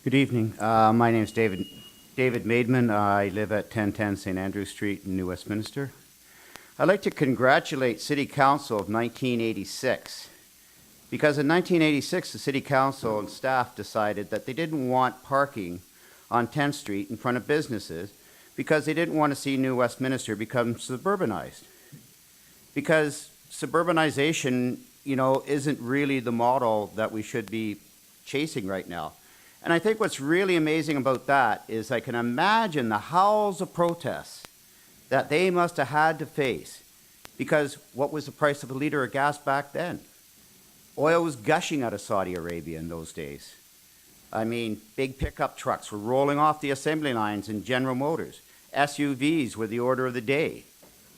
Good evening. My name is David Maidman. I live at 1010 St. Andrew Street in New Westminster. I'd like to congratulate City Council of 1986 because in 1986 the City Council and staff decided that they didn't want parking on 10th Street in front of businesses because they didn't want to see New Westminster become suburbanized. Because suburbanization, isn't really the model that we should be chasing right now. And I think what's really amazing about that is I can imagine the howls of protests that they must have had to face, because what was the price of a liter of gas back then? Oil was gushing out of Saudi Arabia in those days. I mean, big pickup trucks were rolling off the assembly lines in General Motors. SUVs were the order of the day.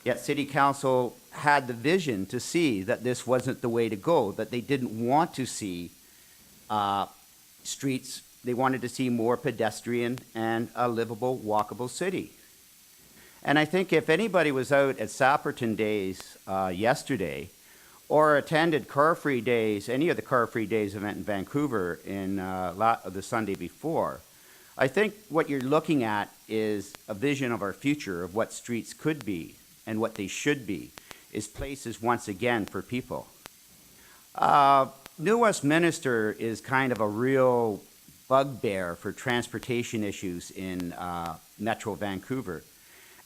Yet City Council had the vision to see that this wasn't the way to go, that they didn't want to see streets. They wanted to see more pedestrian and a livable, walkable city. And I think if anybody was out at Sapperton Days yesterday, or attended Car Free Days, any of the Car Free Days event in Vancouver in the Sunday before, I think what you're looking at is a vision of our future, of what streets could be and what they should be, is places once again for people. New Westminster is kind of a real bugbear for transportation issues in Metro Vancouver.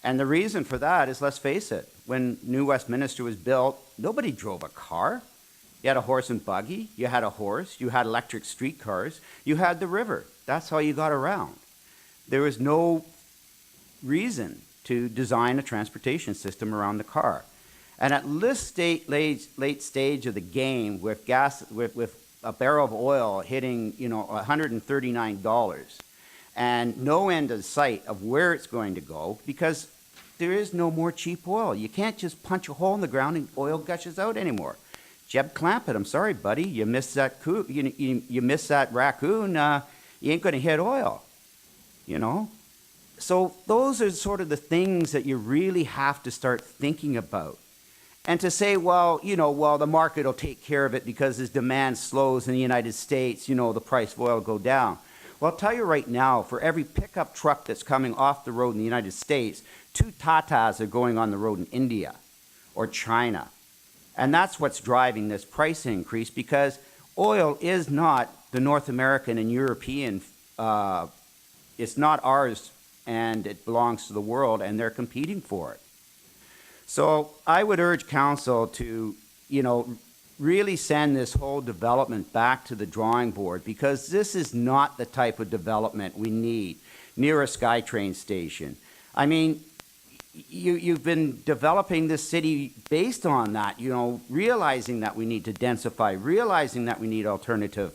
And the reason for that is, let's face it, when New Westminster was built, nobody drove a car. You had a horse and buggy, you had a horse, you had electric streetcars, you had the river. That's how you got around. There was no reason to design a transportation system around the car. And at this late stage of the game, with a barrel of oil hitting, $139, and no end in sight of where it's going to go, because there is no more cheap oil. You can't just punch a hole in the ground and oil gushes out anymore. Jeb Clampett, I'm sorry, buddy, you missed that you missed that raccoon. You ain't going to hit oil, So those are sort of the things that you really have to start thinking about. And to say, the market will take care of it because as demand slows in the United States, the price of oil will go down. Well, I'll tell you right now, for every pickup truck that's coming off the road in the United States, 2 Tatas are going on the road in India or China. And that's what's driving this price increase, because oil is not the North American and European, it's not ours, and it belongs to the world, and they're competing for it. So I would urge council to, really send this whole development back to the drawing board, because this is not the type of development we need near a SkyTrain station. I mean, you've been developing this city based on that, realizing that we need to densify, realizing that we need alternative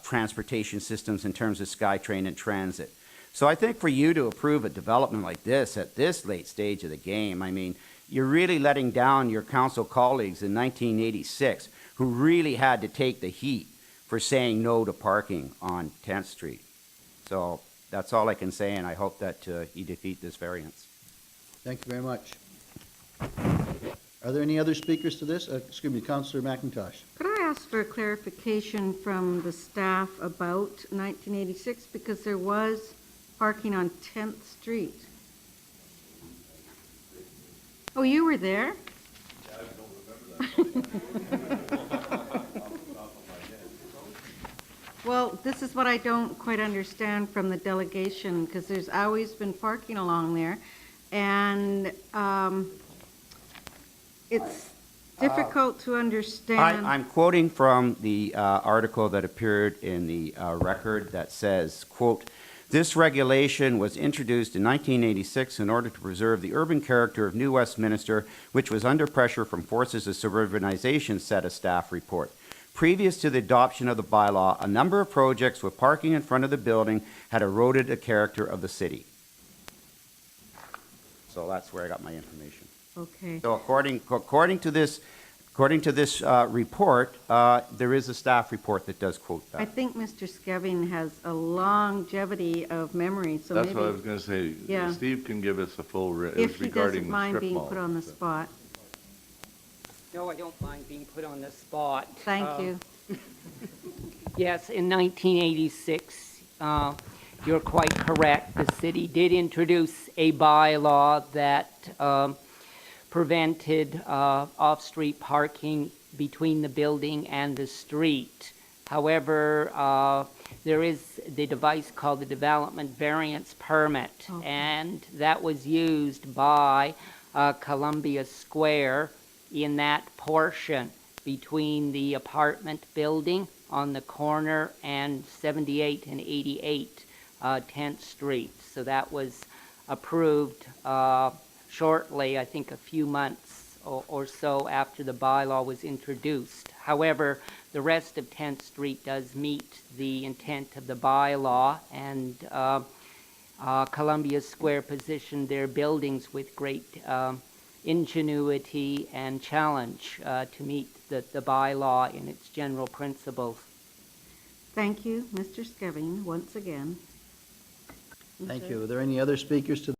transportation systems in terms of SkyTrain and transit. So I think for you to approve a development like this at this late stage of the game, I mean, you're really letting down your council colleagues in 1986 who really had to take the heat for saying no to parking on 10th Street. So that's all I can say, and I hope that you defeat this variance. Thank you very much. Are there any other speakers to this? Excuse me, Councillor McIntosh. Could I ask for a clarification from the staff about 1986, because there was parking on 10th Street? Oh, you were there? Yeah, I don't remember that. Well, this is what I don't quite understand from the delegation, because there's always been parking along there, and it's difficult to understand. I'm quoting from the article that appeared in the record that says, quote, "This regulation was introduced in 1986 in order to preserve the urban character of New Westminster, which was under pressure from forces of suburbanization," said a staff report. Previous to the adoption of the bylaw, a number of projects with parking in front of the building had eroded the character of the city. So that's where I got my information. Okay. So according to this report, there is a staff report that does quote that. I think Mr. Skeving has a longevity of memory, so That's maybe what I was going to say. Yeah. Steve can give us a full, it if was he regarding doesn't the mind strip being mall. put on the spot. No, I don't mind being put on the spot. Thank you. Yes, in 1986, you're quite correct. The city did introduce a bylaw that prevented off-street parking between the building and the street. However, there is the device called the Development Variance Permit, Okay. and that was used by Columbia Square in that portion between the apartment building on the corner and 78 and 88 10th Street. So that was approved shortly, I think a few months or so after the bylaw was introduced. However, the rest of 10th Street does meet the intent of the bylaw, and Columbia Square positioned their buildings with great ingenuity and challenge to meet the bylaw in its general principles. Thank you, Mr. Skeving, once again. Thank you. Are there any other speakers to